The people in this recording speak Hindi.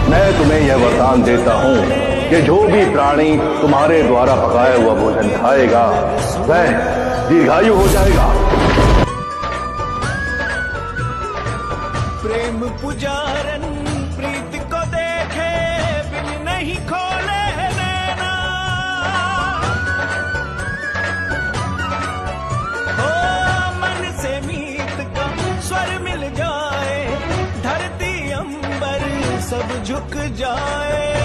मैं तुम्हें यह वरदान देता हूँ कि जो भी प्राणी तुम्हारे द्वारा पकाया हुआ भोजन खाएगा वह दीर्घायु हो जाएगा। प्रेम पुजारन प्रीत को देखे बिन नहीं खोले नैना, हो मन से मीत का स्वर मिल जाए, धरती अंबर सब झुक जाए।